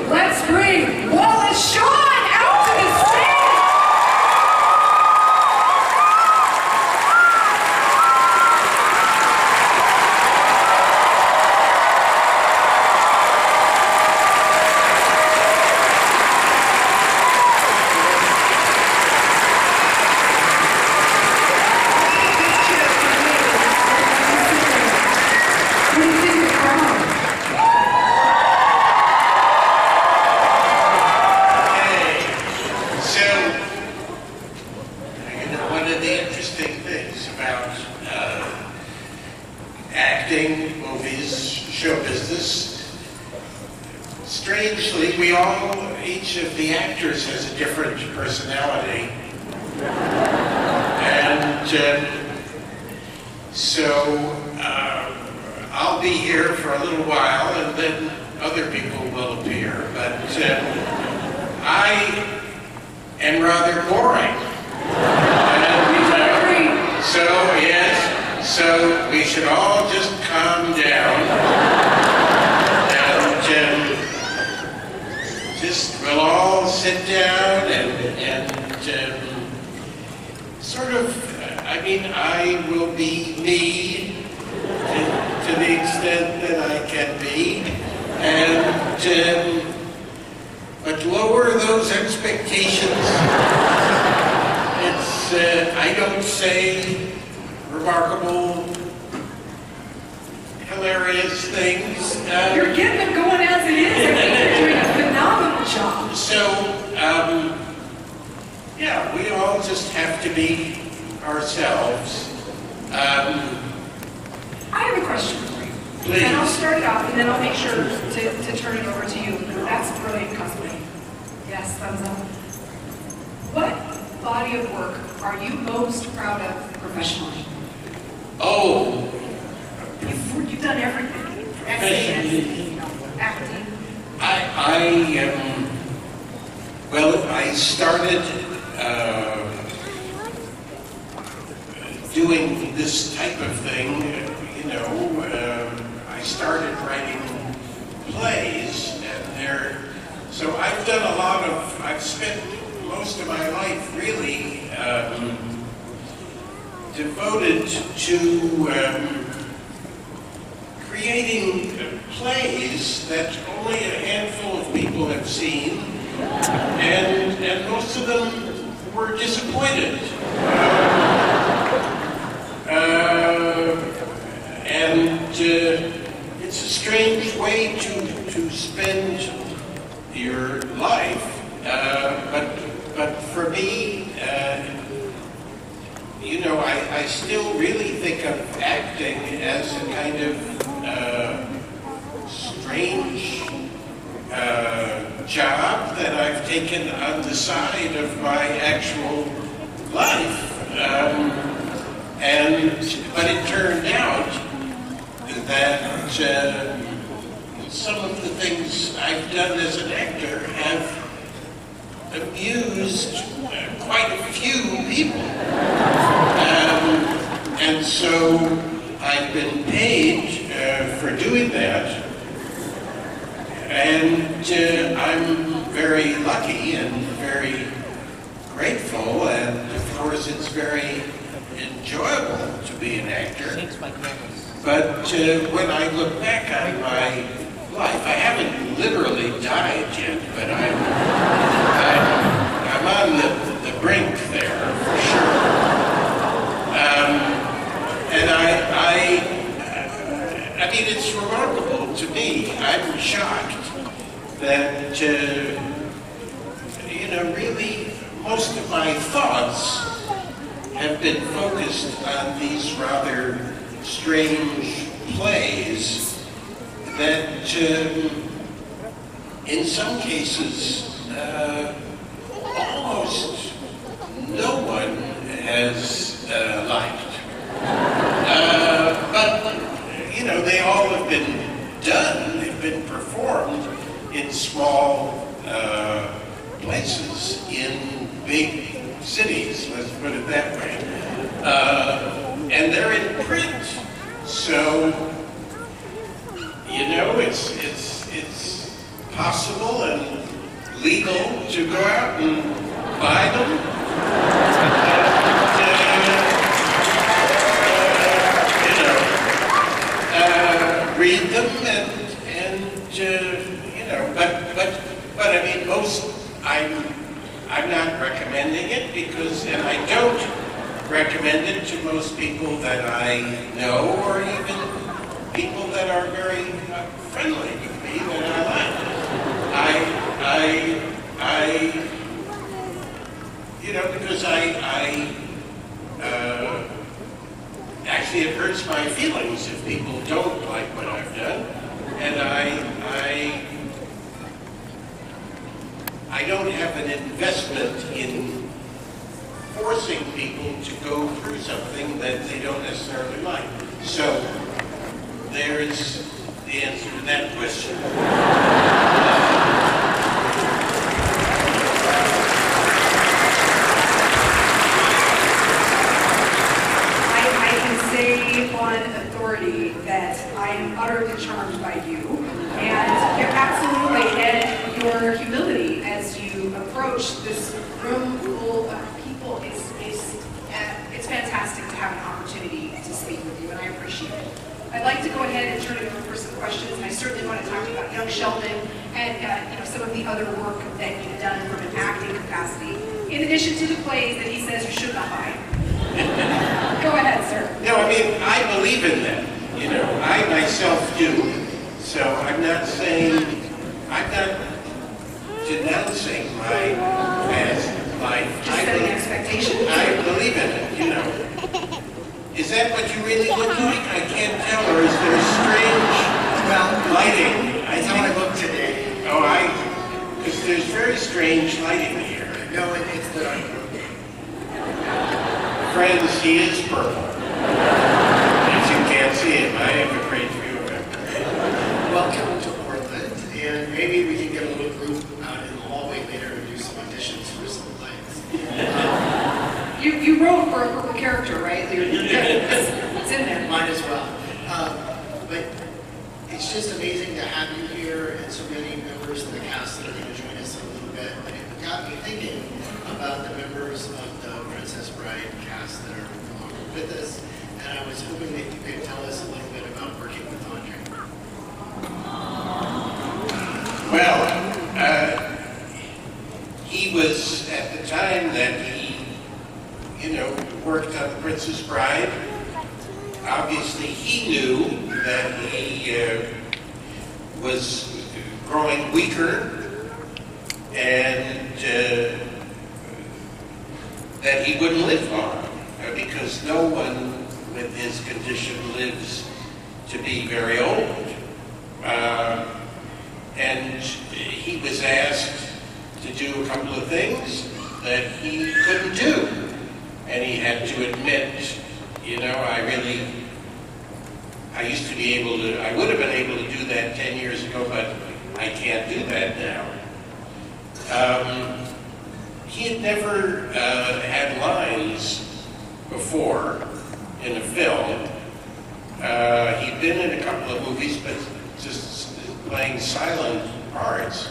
Let's bring Wallace, Shawn out to the stage! Acting, movies, show business. Strangely, each of the actors has a different personality. And I'll be here for a little while and then other people will appear. But I am rather boring. So we should all just calm down and we'll all sit down and sort of, I will be me to the extent that I can be, but lower those expectations. I don't say remarkable, hilarious things. You're getting them going as it is. I think you're doing a phenomenal job. So, yeah, we all just have to be ourselves. I have a question for you. Please. And I'll start it off, and then I'll make sure to turn it over to you. That's brilliant cosplay. Yes, thumbs up. What body of work are you most proud of professionally? Oh. You've done everything. Acting. Acting. I started doing this type of thing, I started writing plays, so I've done I've spent most of my life really devoted to creating plays that only a handful of people have seen, and most of them were disappointed. It's a strange way to spend your life, but for me, I still really think of acting as a kind of strange job that I've taken on the side of my actual life. But it turned out that some of the things I've done as an actor have amused quite a few people. And so I've been paid for doing that. And I'm very lucky and very grateful, and of course it's very enjoyable to be an actor. But when I look back on my life, I haven't literally died yet, but I'm on the brink there for sure. And it's remarkable to me. I'm shocked that really most of my thoughts have been focused on these rather strange plays that in some cases almost no one has liked. But, you know, they all have been done, they've been performed in small places in big cities, let's put it that way. And they're in print. So, you know, it's possible and legal to go out and buy them. Read them and you know, but I mean, I'm not recommending it because, and I don't recommend it to most people that I know, or even people that are very friendly with me that I like. You know, because actually it hurts my feelings if people don't like what I've done, and I don't have an investment in forcing people to go through something that they don't necessarily like. So there's the answer to that question. On authority that I am utterly charmed by you, and you're absolutely, and your humility as you approach this room full of people it's fantastic to have an opportunity to speak with you, and I appreciate it. I'd like to go ahead and turn it over for some questions, and I certainly want to talk to you about young Sheldon and you know, some of the other work that you've done from an acting capacity, in addition to the plays that he says you should not buy. Go ahead, sir. No, I mean, I believe in them. You know, I myself do. So I'm not saying, I'm not denouncing my past life. Just setting expectations. I believe in it, you know. Is that what you really look like? I can't tell, or is there strange lighting? That's how I look today. Oh, because there's very strange lighting here. No, it's the Friends, he is purple. If you can't see him, I have a great view of him. Welcome to Portland, and maybe we can get a little group out in the hallway later to do some auditions for some plays. You wrote for a purple character, right? It's in there. Mine as well. But it's just amazing to have you here and so many members of the cast that are going to join us in a little bit. And it got me thinking about the members of the Princess Bride cast that are no longer with us, and I was hoping that you could tell us a little bit about working with Andre. Well, he was, at the time that he, you know, worked on The Princess Bride, obviously he knew that he was growing weaker and that he wouldn't live long, because no one with his condition lives to be very old. And he was asked to do a couple of things that he couldn't do. And he had to admit, you know, I used to be able to, I would have been able to do that 10 years ago, but I can't do that now. He had never had lines before in a film. He'd been in a couple of movies, but just playing silent parts.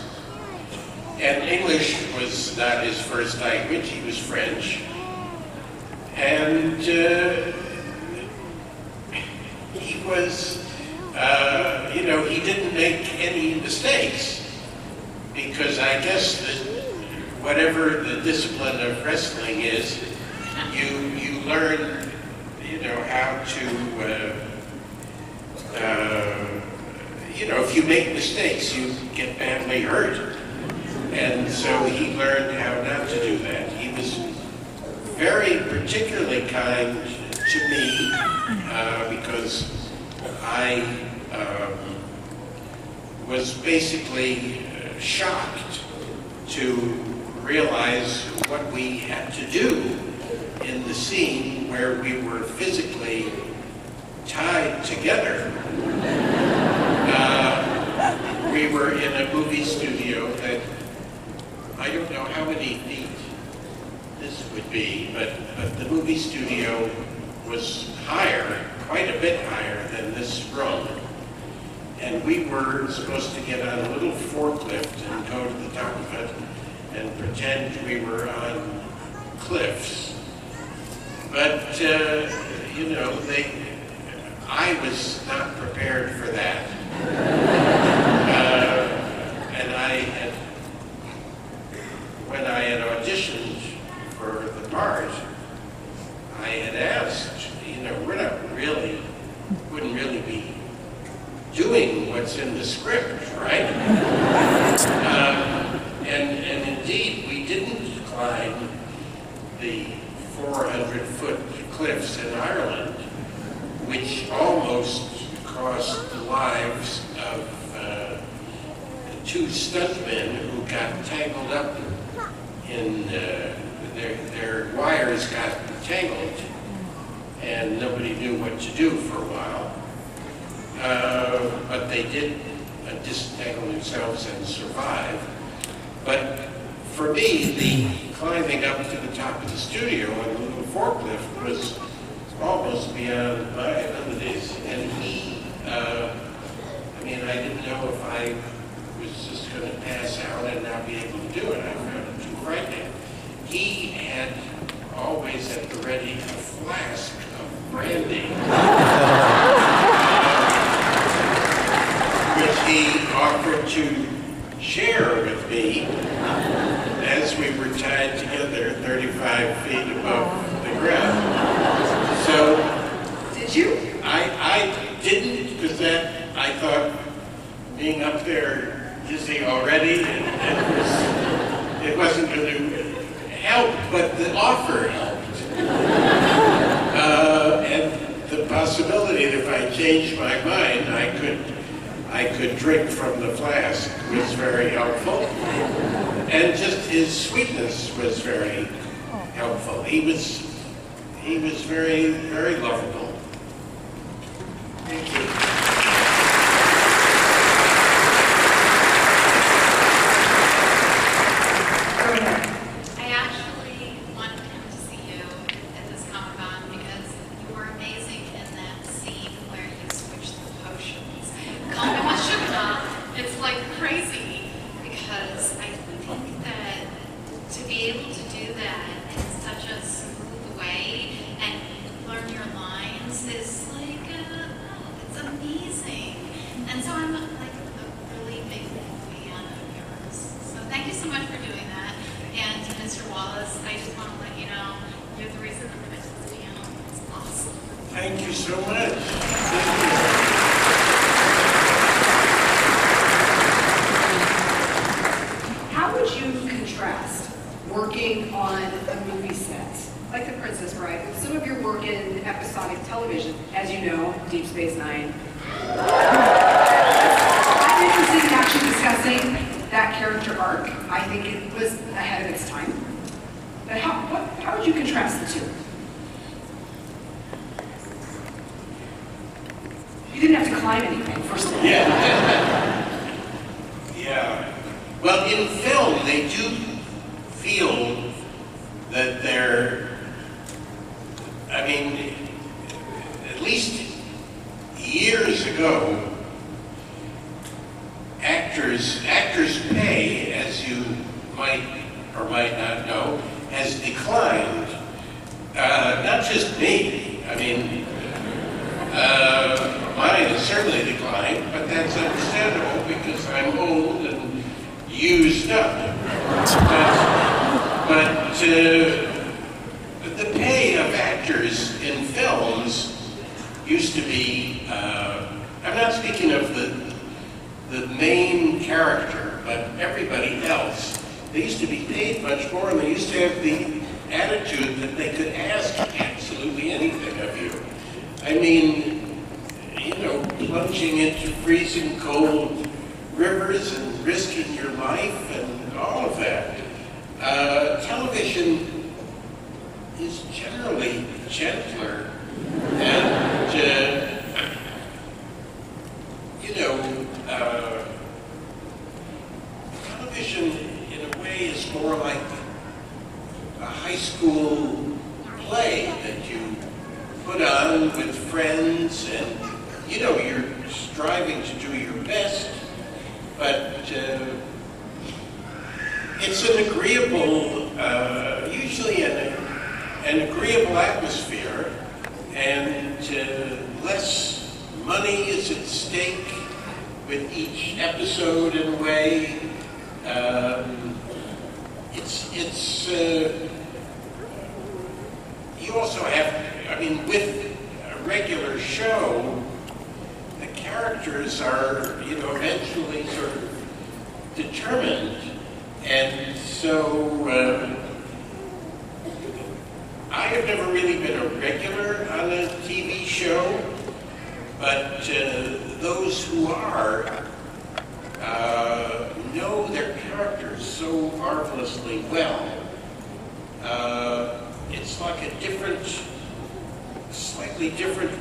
And English was not his first language, he was French. And he was, you know, he didn't make any mistakes, because I guess that whatever the discipline of wrestling is, you learn, you know, how to, you know, if you make mistakes, you get badly hurt. And so he learned how not to do that. He was very particularly kind to me, because I was basically shocked to realize what we had to do in the scene where we were physically tied together. We were in a movie studio that, I don't know how many feet this would be, but the movie studio was higher, quite a bit higher than this room. And we were supposed to get on a little forklift and go to the top of it and pretend we were on cliffs. But, you know, I was not prepared for that. And when I had auditioned for the part, I had asked, you know, wouldn't really be doing what's in the script, right? And indeed, we didn't climb the 400-foot cliffs in Ireland, which almost cost the lives of two stuntmen who got tangled up in their wires got tangled, and nobody knew what to do for a while. But they did disentangle themselves and survive. But for me, the climbing up to the top of the studio on the little forklift was almost beyond my abilities. And I didn't know if I was just going to pass out and not be able to do it. I found it too frightening. He had always at the ready a flask of brandy, which he offered to share with me as we were tied together 35 feet above the ground. So, did you? I didn't, because I thought being up there dizzy already, and it wasn't going to help, but the offer helped. And the possibility that if I changed my mind, I could drink from the flask was very helpful. And just his sweetness was very helpful. He was very, very lovable. Thank you. I actually wanted him to see you at this Comic-Con because you were amazing in that scene where you switched the potions. Call me Mashukna. It's like crazy because I think that to be able to do that in such a smooth way and learn your lines is like, it's amazing. And so I'm like a really big fan of yours. So thank you so much for doing that. And to Mr. Wallace, I just want to let you know, you're the reason I'm at this panel. It's awesome. Thank you so much. Thank you. How would you contrast working on a movie set, like The Princess Bride, with some of your work in episodic television? As you know, Deep Space Nine. I'm interested in actually discussing that character arc. I think it was ahead of its time. But how would you contrast the two? You didn't have to climb anything, first of all. Yeah. Yeah. Well, in film, they do feel that they're, I mean, at least years ago, actors' pay, as you might or might not know, has declined. Not just me. I mean, mine has certainly declined, but that's understandable because I'm old and used up. But the pay of actors in films used to be, I'm not speaking of the main character, but everybody else. They used to be paid much more, and they used to have the attitude that they could ask absolutely anything of you. I mean, you know, plunging into freezing cold rivers and risking your life and all of that. Television is just generally gentler. And, you know, television in a way is more like a high school play that you put on with friends, and, you know, you're striving to do your best, but it's an agreeable, usually an agreeable atmosphere, and less money is at stake with each episode in a way. You also have, I mean, with a regular show, the characters are, you know, eventually sort of determined. And so I have never really been a regular on a TV show, but those who are know their characters so marvelously well. It's like a different, slightly different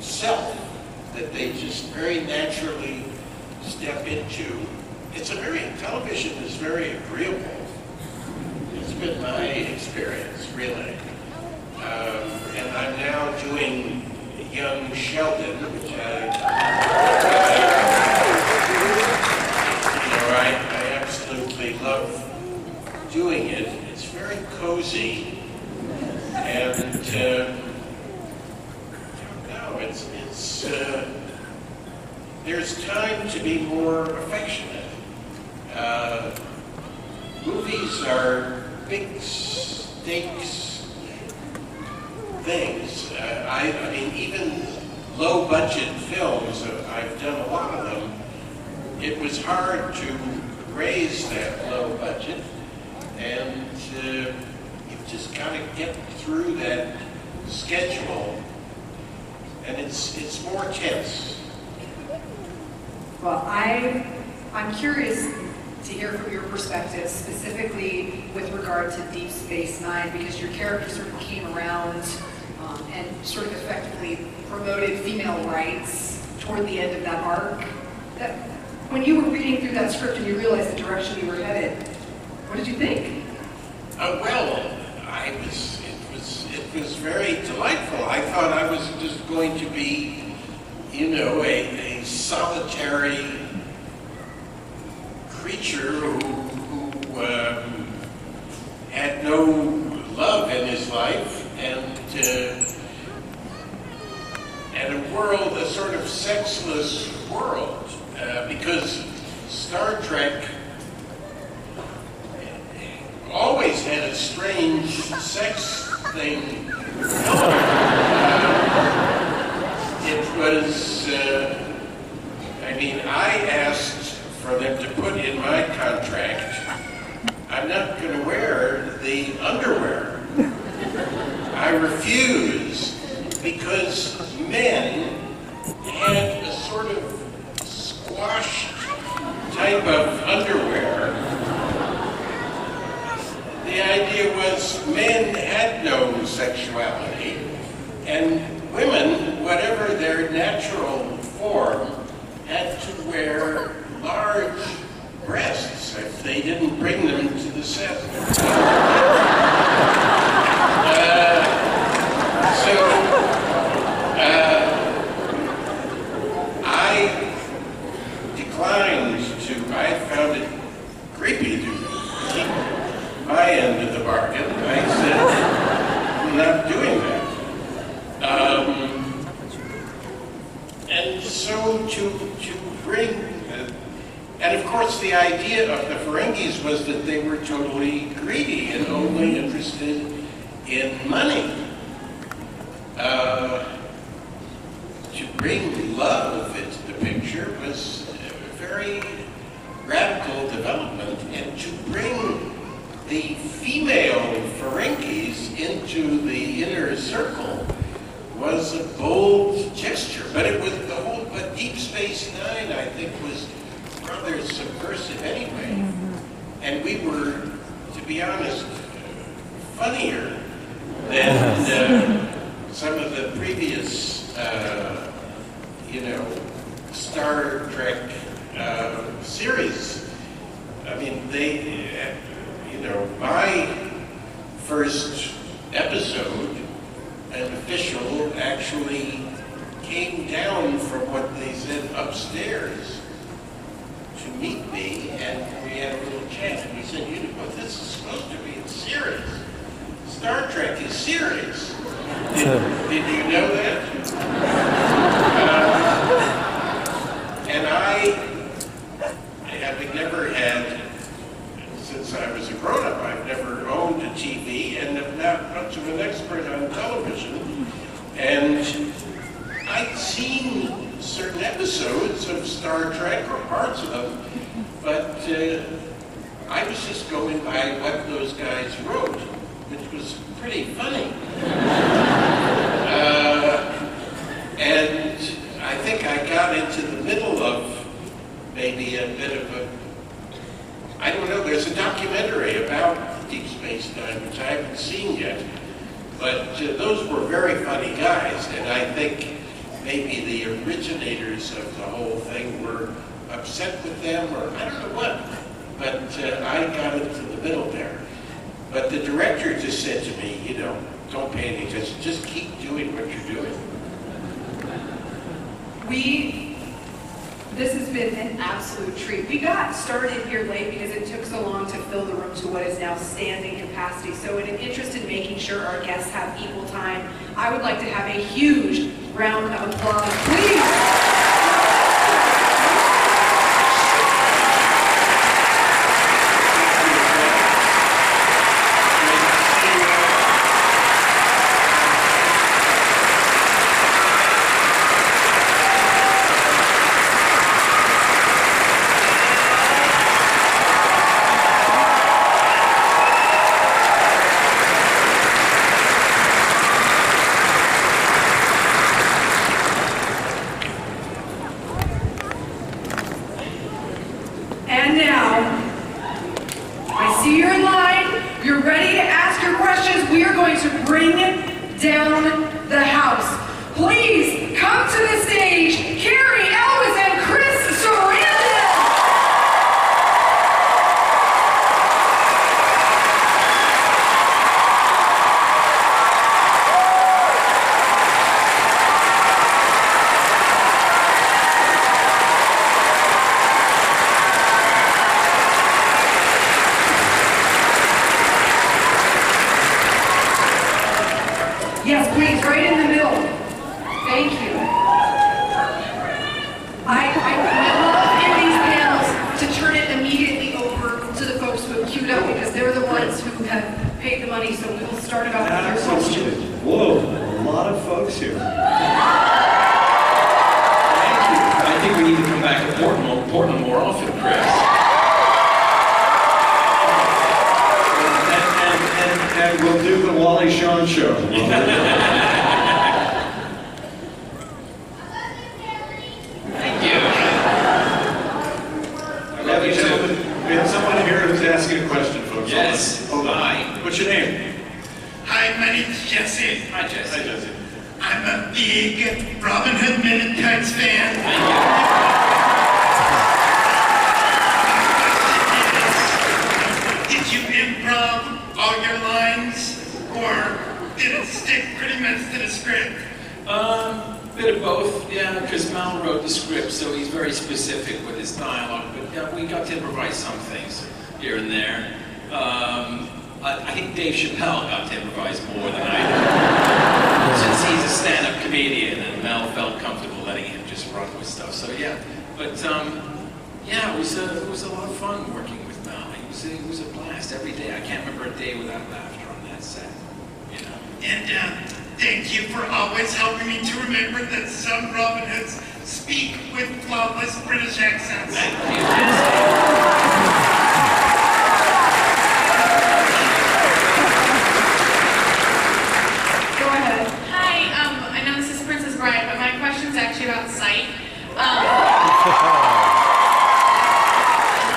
self that they just very naturally step into. Television is very agreeable. It's been my experience, really. And I'm now doing young Sheldon, which I absolutely love doing it. It's very cozy, and I don't know, there's time to be more affectionate. Movies are big stakes things. I mean, even low-budget films, I've done a lot of them. It was hard to raise that low budget, and you've just got to get through that schedule, and it's more tense. Well, I'm curious to hear from your perspective, specifically with regard to Deep Space Nine, because your character sort of came around and sort of effectively promoted female rights toward the end of that arc. When you were reading through that script and you realized the direction you were headed, what did you think? It was very delightful. I thought I was just going to be, you know, a solitary creature who had no love in his life, and a world, a sort of sexless world, because Star Trek always had a strange sex thing going. It was, I mean, I asked for them to put in my contract, I'm not going to wear the underwear. I refused, because men had a sort of squashed type of underwear. The idea was men had no sexuality, and women, whatever their natural form, had to wear large breasts if they didn't bring them to the set. I declined to, I found it creepy to keep my end of the bargain. I said, I'm not doing that. And so to bring, and of course the idea of the Ferengis was that they were totally greedy and only interested in money. To bring love into the picture was a very radical development, and to bring the female Ferengis into the inner circle was a bold gesture. But it was but Deep Space Nine, I think, was rather subversive anyway. And we were, to be honest, funnier than some of the previous, Star Trek series. I mean, my first episode, an official actually came down from what they said upstairs to meet me, and we had a little chat, and he said, this is supposed to be serious. Star Trek is serious. Did you know that? And having never had, since I was a grown-up, I've never owned a TV, and I'm not much of an expert on television. And I'd seen certain episodes of Star Trek, or parts of them, but I was just going by what those guys wrote, which was pretty funny. And I think I got into the middle of maybe a bit of a, I don't know, there's a documentary about Deep Space Nine, which I haven't seen yet, but those were very funny guys, and I think maybe the originators of the whole thing were upset with them, or I don't know what, but I got into the middle there. But the director just said to me, don't pay any attention, just keep doing what you're doing. This has been an absolute treat. We got started here late because it took so long to fill the room to what is now standing capacity. So in an interest in making sure our guests have equal time, I would like to have a huge round of applause, please. Shawn show. Thank you. I love you too. We have someone here who's asking a question, folks. Yes. Hold on. Hi. What's your name? Hi, my name's Jesse. Hi, Jesse. Hi, Jesse. I'm a big Robin Hood Men in Tights fan. Thank Did you improv all your lines, or did it stick pretty much to the script? Bit of both, yeah, because Mal wrote the script, so he's very specific with his dialogue, but yeah, we got to improvise some things here and there. I think Dave Chappelle got to improvise more than I did, since he's a stand-up comedian, and Mel felt comfortable letting him just run with stuff, so yeah. But yeah, it was a lot of fun working with Mel. It was a blast every day. I can't remember a day without laughter on that set, you know. And thank you for always helping me to remember that some Robin Hoods speak with flawless British accents. Thank you. Go ahead. Hi, I know this is Princess Bride, but my question's actually about Sight.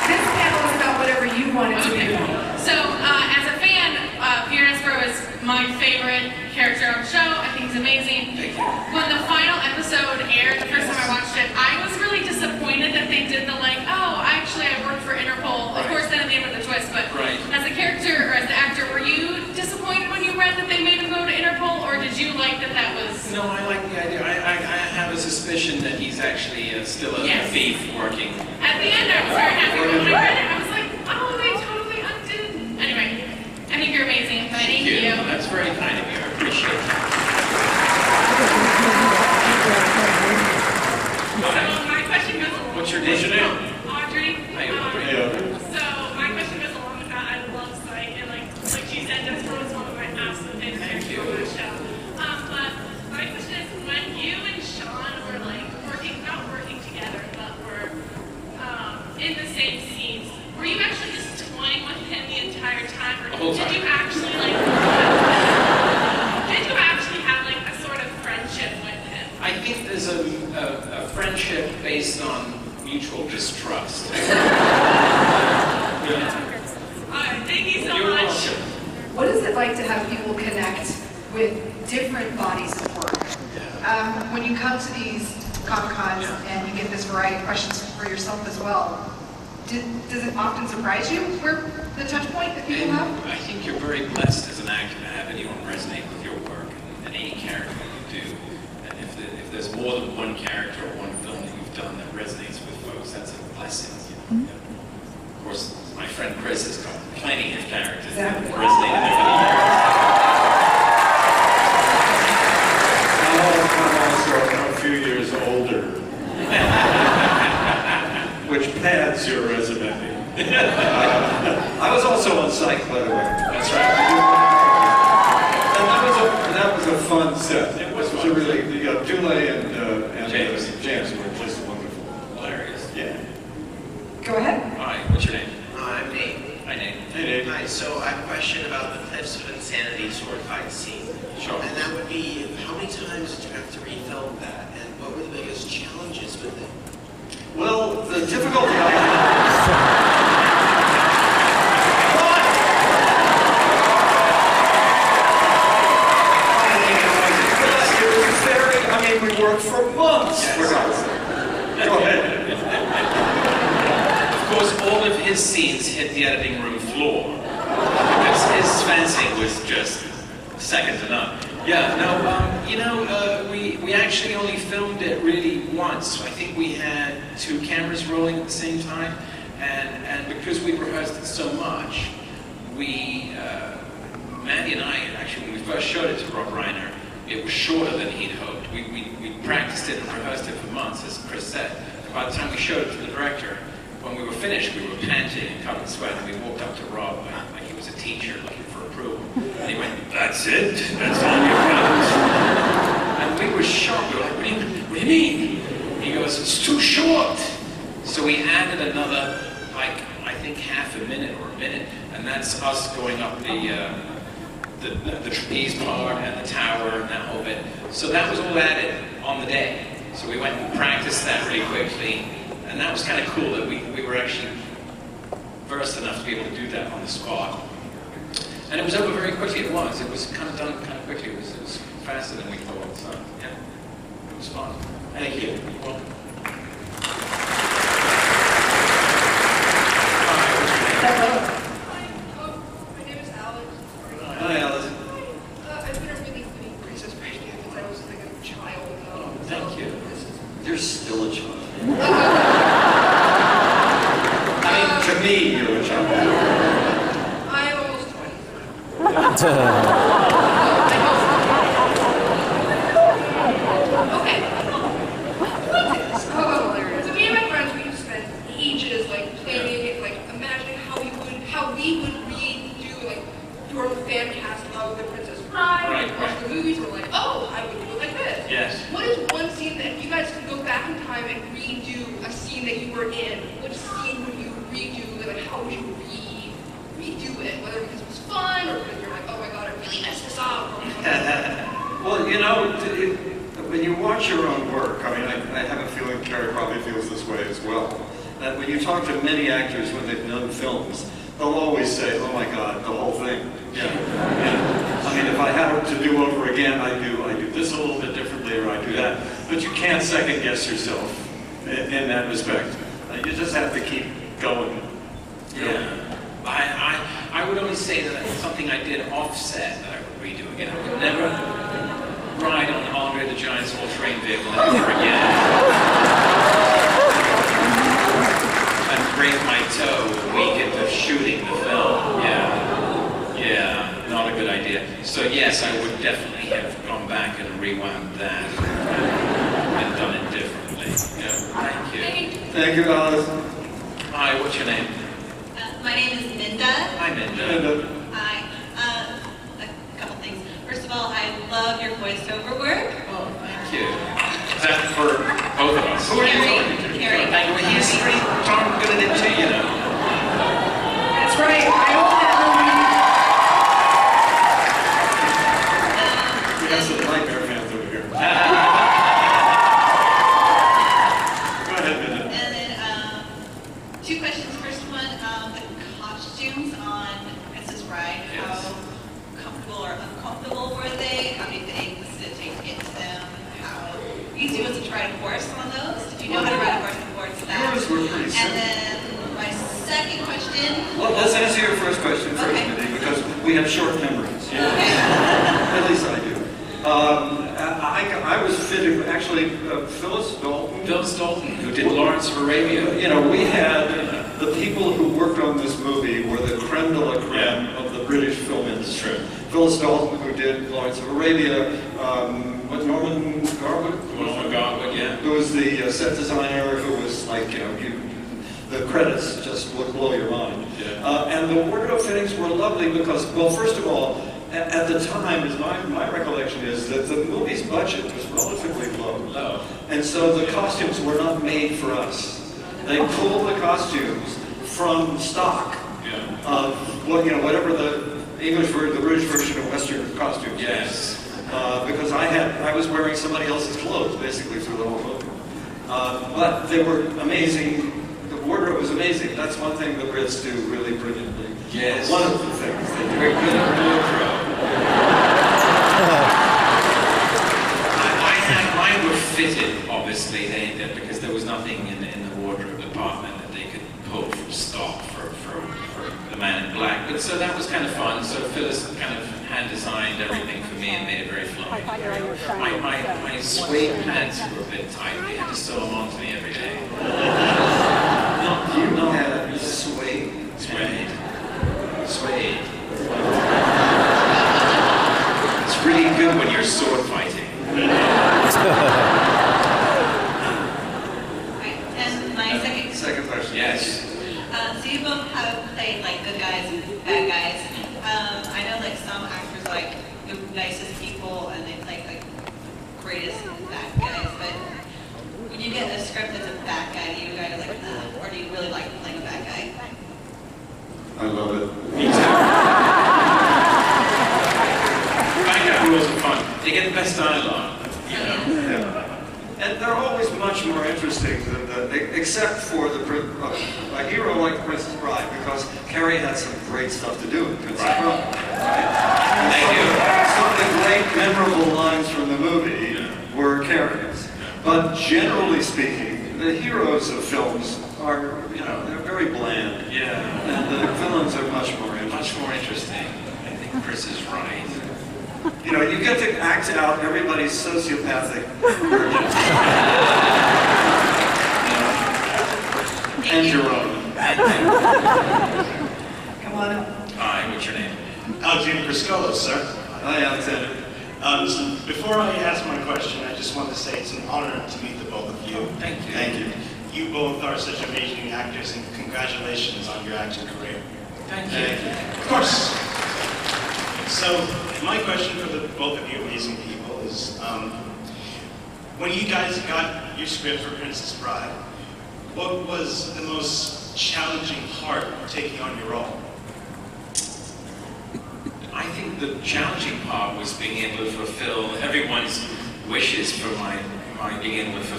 This panel is about whatever you want it to be. So, as a fan, Pierre Esper was my favorite He's amazing. Thank you. When the final episode aired, the first time I watched it, I was really disappointed that they did the like, oh, actually I worked for Interpol. Of course, then at the end with the twist, but as a character or as the actor, were you disappointed when you read that they made him go to Interpol, or did you like that that was? No, I like the idea. I have a suspicion that he's actually still a thief working. At the end, I was very happy. But when I read it, I was like, oh, they totally undid. Anyway, I think you're amazing. Thank you. That's very kind of you. I appreciate that. So my question goes along. What's your name? Audrey. Hi, Audrey. So my question goes along with that. I love Psych, and like she said, that's one of my absolute favorite shows on the show. But my question is, when you and Shawn were like not working together, but were in the same scenes, were you actually just toying with him the entire time, or did you actually have like a sort of friendship with him? I think there's a friendship based on mutual distrust. Alright, thank you so You're much. welcome. What is it like to have people connect with different bodies of work? When you come to these Comic-Cons and you get this variety of questions for yourself as well, does it often surprise you where the touch point that people have? I think you're very blessed as an actor to have anyone resonate with your work and any character you do. And if there's more than one character or one film that you've done that resonates with folks, that's a blessing. You know? Of course, my friend Chris has got plenty of characters that resonate in their I'm also a few years older, which pads your resume. I was also on Psych, by the way. That's right. And that was a fun set. It was a really, Dule and James were just wonderful. Hilarious. Yeah. Go ahead. Hi, what's your name? I'm Nate. Hi, Nate. Hey, Nate. Hi, so I have a question about the Cliffs of Insanity sword fight scene. Sure. And that would be, how many times did you have to refilm that? And what were the biggest challenges with it? Well, the difficulty I had... We worked for months. Yes. Go ahead. Of course, all of his scenes hit the editing room floor because his fencing was just second to none. Yeah, no, we actually only filmed it really once. I think we had 2 cameras rolling at the same time, and because we rehearsed it so much, Mandy and I, actually, when we first showed it to Rob Reiner, it was shorter than he'd hoped. We practiced it and rehearsed it for months, as Chris said. And by the time we showed it to the director, when we were finished, we were panting and covered in sweat, and we walked up to Rob like he was a teacher looking for approval. And he went, "That's it? That's all you got?" And we were shocked. We were like, what do you mean? He goes, "It's too short." So we added another, like, I think half a minute or a minute, and that's us going up the trapeze part and the tower and that whole bit. So that was all added on the day. So we went and practiced that really quickly, and that was kind of cool that we were actually versed enough to be able to do that on the spot. And it was over very quickly. It was kind of done kind of quickly. It was faster than we thought. So yeah, it was fun. Thank you. You're welcome. Hello. My name is Alex. Hi, Alice. I've been a really big Princess Brady since I was like a child. Thank you. You're still a child. I mean, to me, you're a child. I'm almost 20. Okay. So me and my friends, we used to spend ages like planning, like imagining how we would redo like your fan cast of The Princess Bride. Right, We watched the movies. We're like, oh, I would do it like this. Yes. What is one scene that if you guys could go back in time and redo a scene that you were in? Which scene would you redo? Like, how would you redo it? Whether because it was fun or because you're like, oh my god, I really messed this up. Well, you know, when you watch your own work, I mean, I have a feeling Cary probably feels this way as well, that when you talk to many actors when they've done films, they'll always say, oh my God, the whole thing. Yeah. I mean, if I had to do over again, I do this that. But you can't second guess yourself in that respect. You just have to keep going. Yeah. I would only say that it's something I did offset that I would redo again. I would never ride on Andre the Giant's all-terrain vehicle ever again. And break my toe a week into shooting the film. Yeah, not a good idea. So yes, I would definitely have gone back and rewound that and done it differently. Yeah, thank you. Thank you, Alice. Hi, what's your name? My name is Minda. Hi, Minda. Hi. A couple things. First of all, I love your voiceover work. Oh, thank you. Is that for both of us? Who are you talking to? Cary. Thank you. Well, he's pretty darn good at it too, you know. That's right. I hope that We have some Nightmare fans over here. Go ahead, Minda. And then two questions. First one, the costumes on Princess Bride. Yes. How comfortable or uncomfortable were they? How many things did it take to get to them? How easy was it to ride a horse on those? Did you know how to ride a horse before it's that? Yours were pretty simple. And then my second question. Well, let's answer your first question first, Okay. Mindy, because we have short memories. Okay. At least I do. I was fitting, actually, Phyllis Dalton. Phyllis Dalton, who did Lawrence of Arabia. You know, we had the people who worked on this movie were the creme de la creme of the British film industry. Phyllis Dalton, who did Lawrence of Arabia, Norman Garwood? Norman Garwood, yeah. Who was the set designer, who was like, you know, the credits just would blow your mind. Yeah. And the wardrobe fittings were lovely because, well, first of all, at the time, as my recollection is that the movie's budget was relatively low. And so the costumes were not made for us. They pulled the costumes from stock of whatever the English version, the British version of Western costumes. Yes. Because I was wearing somebody else's clothes basically through the whole movie. But they were amazing. The wardrobe was amazing. That's one thing the Brits do really brilliantly. Yes. One of the things they do. Very good at wardrobe. Mine were fitted, obviously, because there was nothing in the wardrobe department that they could pull from stock for the Man in Black. But so that was kind of fun. So Phyllis kind of hand designed everything for me and made it very fluffy. My suede pants were a bit tight. They had to sew them onto me every day. You know how to suede. Suede. It's really good when you're sword fighting. And my Second question. Yes. So you both have played like good guys and bad guys. I know like some actors are like the nicest people and they play like greatest bad guys, but when you get a script that's a bad guy, do you guys like that? Or do you really like playing a bad guy? I love it. Me too. Bad guy rules are fun. They get the best dialogue, you know. Yeah. And they're always much more interesting than except for a hero like Princess Bride, because Cary had some great stuff to do in Princess Bride. Right? Thank you. Some of the great memorable lines from the movie were Cary's. But generally speaking, the heroes of films are, they're very bland. Yeah. And the villains are much more interesting. Much more interesting. I think Chris is right. You get to act out everybody's sociopathic urges. And your own. Come on up. Hi, what's your name? Alexander Priscolo, sir. Hi, Alexander. Before I ask my question, I just want to say it's an honor to meet the both of you. Thank you. Thank you. You both are such amazing actors, and congratulations on your acting career. Thank you. Of course. So, my question for the both of you amazing people is, when you guys got your script for Princess Bride, what was the most challenging part of taking on your role? I think the challenging part was being able to fulfill everyone's wishes for my being able to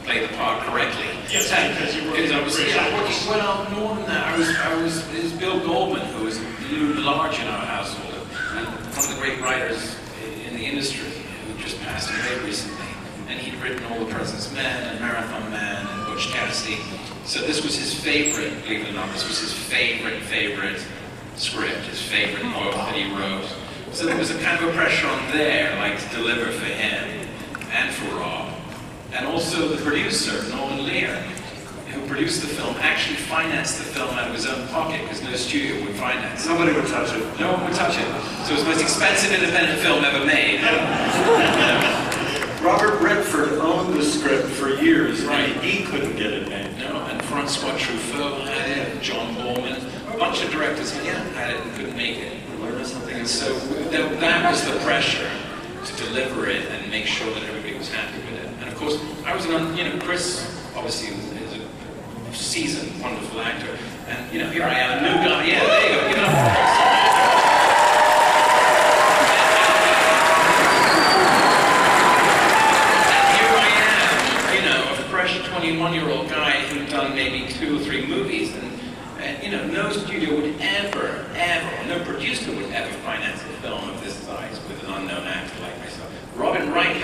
play the part correctly. Yes, because you were Because I was British actors. well, more than that. It was Bill Goldman, who was large in our household, and one of the great writers in the industry, who just passed passed away recently, and he'd written All the President's Men and Marathon Man and Butch Cassidy. So this was his favorite, believe it or not, this was his favorite script, his favorite book that he wrote. So there was a kind of a pressure on there, like to deliver for him and for Rob. And also the producer, Norman Lear, who produced the film, actually financed the film out of his own pocket because no studio would finance it. Nobody would touch it. No one would touch it. So it was the most expensive independent film ever made. Robert Redford owned the script for years, Right. and he couldn't get it made. No, and Francois Truffaut had it, John Borman, a bunch of directors had it and couldn't make it. Learn something. And so that was the pressure to deliver it and make sure that everybody was happy with it. And of course, I was Chris obviously is a seasoned, wonderful actor. And here I am, a new guy. Yeah, there you go. A fresh 21-year-old guy who'd done maybe 2 or 3 movies, and no studio would ever, no producer would ever finance a film of this size with an unknown actor like myself. Robin Wright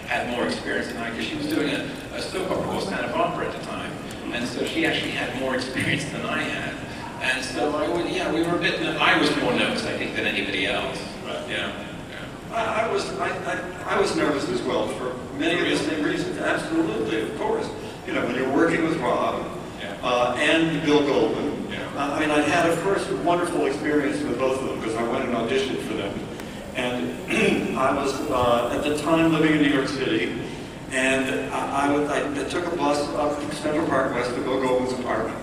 had more experience than I, because she was doing a soap opera called Stand Up Opera at the time, and so she actually had more experience than I had. And so we were a bit. I was more nervous, I think, than anybody else. Right. Yeah. I was nervous as well for many of the same reasons. Absolutely, of course. When you're working with Rob and Bill Goldman. Yeah. I'd had, of course, a wonderful experience with both of them because I went and auditioned for them. And I was, at the time, living in New York City. And I took a bus up from Central Park West to Bill Goldman's apartment.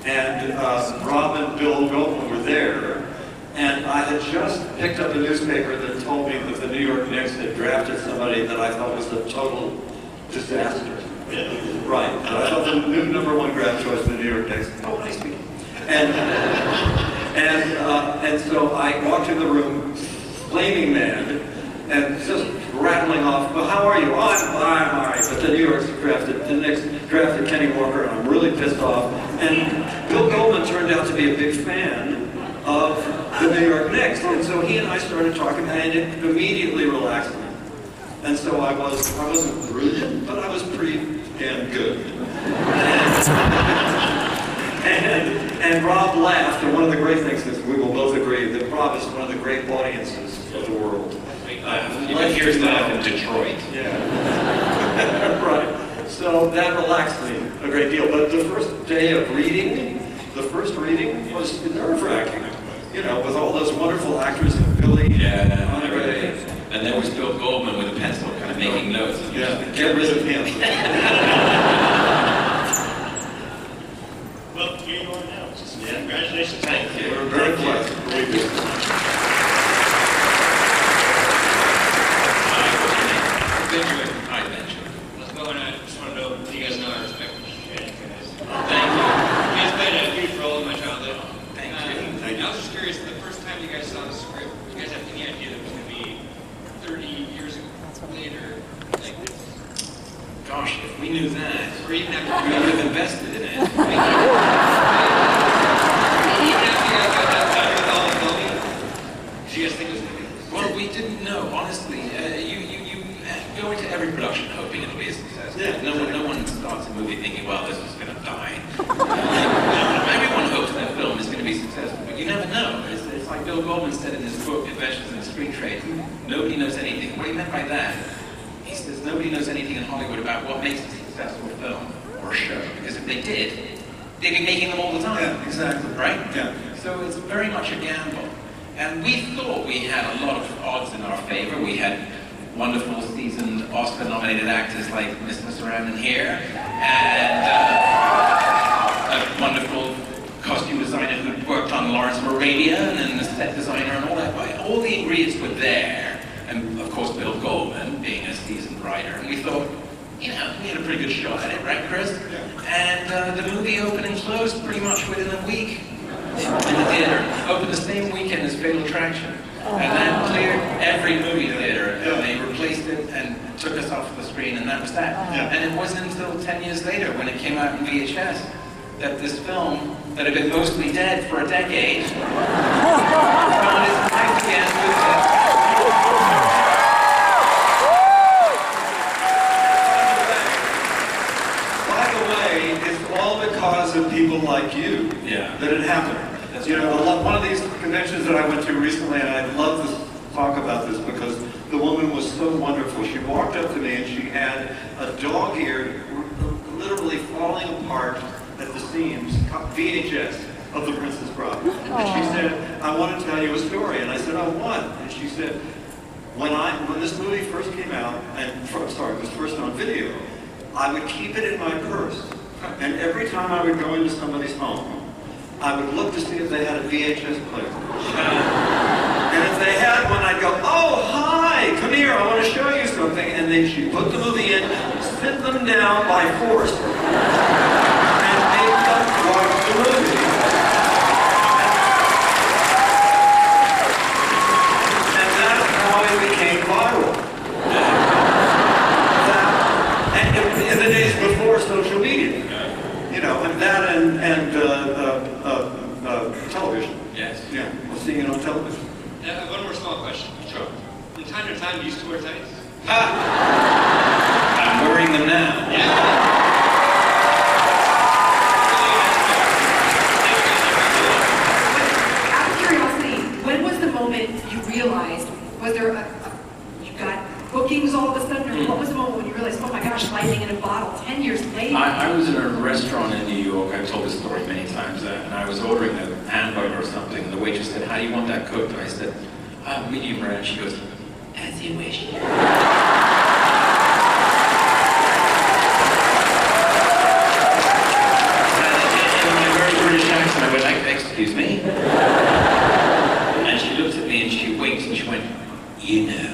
And Rob and Bill Goldman were there. And I had just picked up a newspaper that told me that the New York Knicks had drafted somebody that I thought was a total disaster. Right. And I thought the new #1 draft choice of the New York Knicks. Oh, nice people. And so I walked in the room, flaming mad, and just rattling off, well, how are you? Oh, I'm all right. But the Knicks drafted Kenny Walker, and I'm really pissed off. And Bill Goldman turned out to be a big fan of the New York Knicks. And so he and I started talking, and it immediately relaxed me. And so I wasn't brilliant, but I was pretty damn good. And Rob laughed, and one of the great things is we will both agree that Rob is one of the great audiences of the world. You can hear that in Detroit. Yeah. Right. So that relaxed me a great deal. But the first day of reading, was nerve-wracking. With all those wonderful actors and Billy. Yeah. Andre. And there was Bill Goldman with a pencil kind of making notes. Yeah, get rid of him. Well, here you are now. Congratulations. Thank you. We're very blessed. Believe me. Benjamin. Hi, Benjamin. How's it going? I just want to know if you guys know I respect you guys. Thank you. You guys played a huge role in my childhood. Thank you. Thank you. I was just curious, the first time you guys saw the script, did you guys have any idea that it was going to be 30 years later? Like, Gosh, if we knew that, or even we after would have invested in it. even after you guys got done with all the filming, did you guys think it was going to be? Well, we didn't know, honestly. You go into every production hoping it'll be a success. Yeah. No one starts a movie thinking, well, this is going to die. Everyone hopes that film is going to be successful, but you never know. It's like Bill Goldman said in his book, Adventures in the Screen Trade. Nobody knows anything. What he meant by that, he says nobody knows anything in Hollywood about what makes a successful film or show, because if they did, they'd be making them all the time. Yeah, exactly. Right? Yeah. So it's very much a gamble. And we thought we had a lot of odds in our favor. We had wonderful, seasoned, Oscar-nominated actors like Mr. Sarandon here, and a wonderful costume designer who worked on Lawrence of Arabia, and then the set designer and all that. All the ingredients were there. And of course, Bill Goldman being a seasoned writer. And we thought, we had a pretty good shot at it, right, Chris? Yeah. And the movie opened and closed pretty much within a week in the theater. Opened the same weekend as Fatal Attraction. And that cleared every movie theater. And they replaced it and took us off the screen, and that was that. Yeah. And it wasn't until 10 years later, when it came out in VHS, that this film, that had been mostly dead for a decade, found its life again with it happened. You know, one of these conventions that I went to recently, and I'd love to talk about this because the woman was so wonderful. She walked up to me and she had a dog-eared, literally falling apart at the seams, VHS of The Princess Bride. And she said, I want to tell you a story. And I said, oh, what? And she said, when this movie first came out, it was first on video, I would keep it in my purse. And every time I would go into somebody's home, I would look to see if they had a VHS player. And if they had one, I'd go, oh, hi, come here, I want to show you something. And then she'd put the movie in, sit them down by force, and make them watch the movie. And that's how it became viral. And in the days before social media, you know, and that and television. Yes. Yeah, we'll see it on television. One more small question. Sure. From time to time, you used to wear tights? I'm wearing them now. Yeah. Out of curiosity, when was the moment you realized, was there you got bookings all of a sudden, or what was the moment when you realized, oh my gosh, lightning in a bottle, 10 years later? I was in a restaurant in New York, I've told this story many times, and I was ordering a hamburger or something, and the waitress said, how do you want that cooked? And I said, medium rare, and she goes, as you wish. In my very British accent, I went, excuse me? And she looked at me and she winked and she went, you know.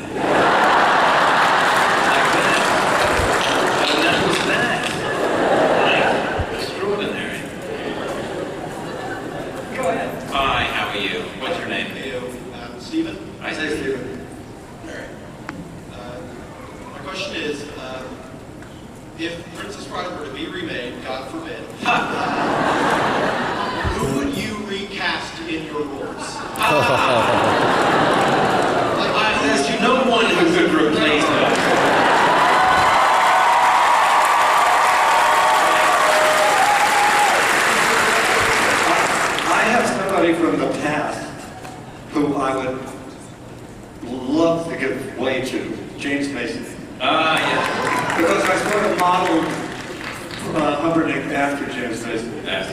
Hi, how are you? What's your name? Stephen. I say Stephen. All right. My question is, if Princess Bride were to be remade, God forbid, who would you recast in your roles? There's no one who could replace her. From the past who I would love to give way to, James Mason. Yes. Because I sort of modeled Humperdinck after James Mason. Yeah.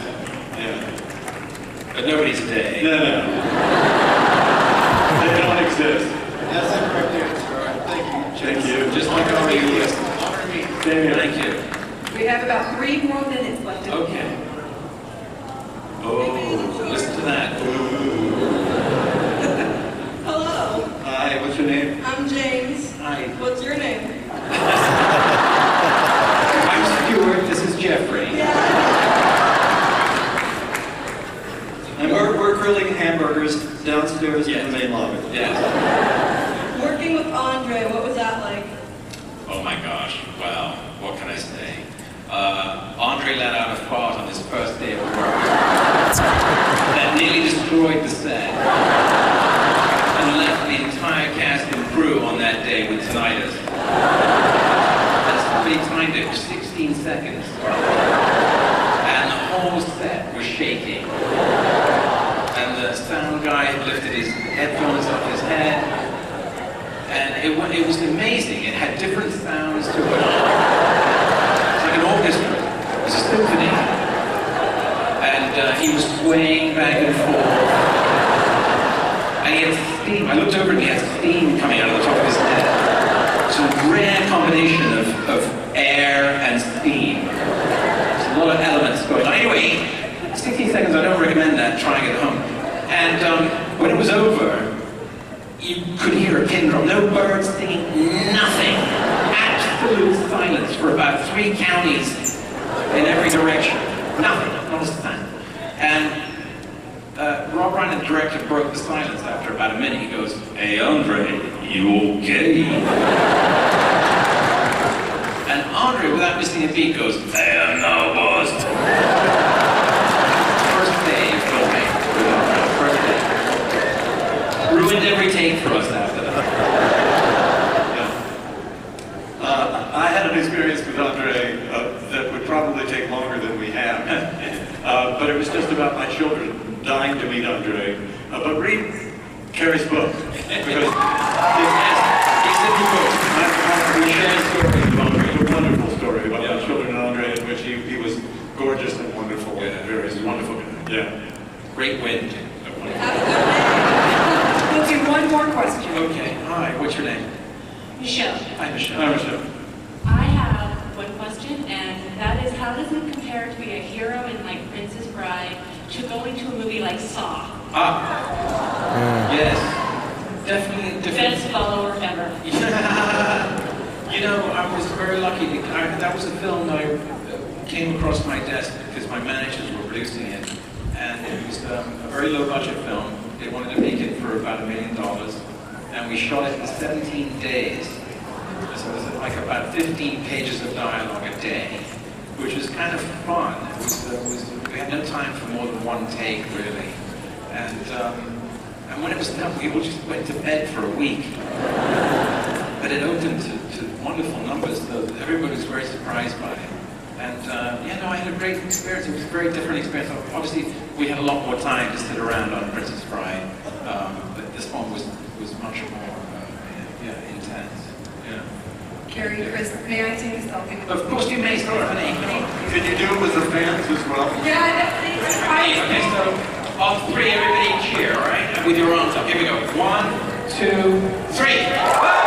But nobody's today. No. They don't exist. That's the correct answer. All right, thank you. Thank you. Just like how are you? Honor me. Thank you. We have about 3 more minutes left. Okay. Oh, listen to that. Hello, Hi, what's your name? I'm James. Hi. What's your name? I'm Stuart. This is Jeffrey. And we're grilling hamburgers downstairs in the main lobby. Yes. Working with Andre, what was that like? Oh my gosh. Well, what can I say? Andre let out a fart on his first day of work that nearly destroyed the set and left the entire cast and crew on that day with tinnitus. And somebody timed it for 16 seconds and the whole set was shaking. And the sound guy had lifted his headphones off his head and it was amazing. It had different sounds to it. An orchestra. It was a symphony. And he was swaying back and forth. And he had steam. I looked over and he had steam coming out of the top of his head. It's a rare combination of air and steam. There's a lot of elements going on. Anyway, 16 seconds, I don't recommend that, trying it at home. And when it was over, you could hear a pin drop. No birds singing, nothing. Absolute silence for about 3 counties in every direction. Nothing, not a sound. And Rob Reiner, the director, broke the silence after about a minute. He goes, hey, Andre, you okay? And Andre, without missing a beat, goes, hell no, boss. First day of filming with Andre, first day. Ruined every take for us after that. I had an experience with Andre that would probably take longer than we have, but it was just about my children. dying to meet Andre. But read Cary's book. Because we share a story about Andre, a wonderful story about the children and Andre, in which he was gorgeous and wonderful. Yeah, very wonderful. Yeah. Great wind. We'll do one more question. Okay. Hi, what's your name? Michelle. Hi, Michelle. Hi, Michelle. I have one question, and that is, how does it compare to be a hero in like Princess Bride to going to a movie like Saw? Yes. Definitely different. Best follower ever. You know, I was very lucky. That was a film I came across my desk because my managers were producing it. And it was a very low budget film. They wanted to make it for about $1 million. And we shot it in 17 days. So it was like about 15 pages of dialogue a day, which was kind of fun. We had no time for more than one take, really. And when it was done, we all just went to bed for a week. But it opened to wonderful numbers. Everybody was very surprised by it. And I had a great experience. It was a very different experience. Obviously, we had a lot more time to sit around on Princess Bride, but this one was much more intense. Yeah. Cary, Chris, may I take a selfie? Of course you may, Stephanie. Can you do it with the fans as well? Yeah, Okay, so all three, everybody cheer, all right? With your arms up. Here we go. 1, 2, 3.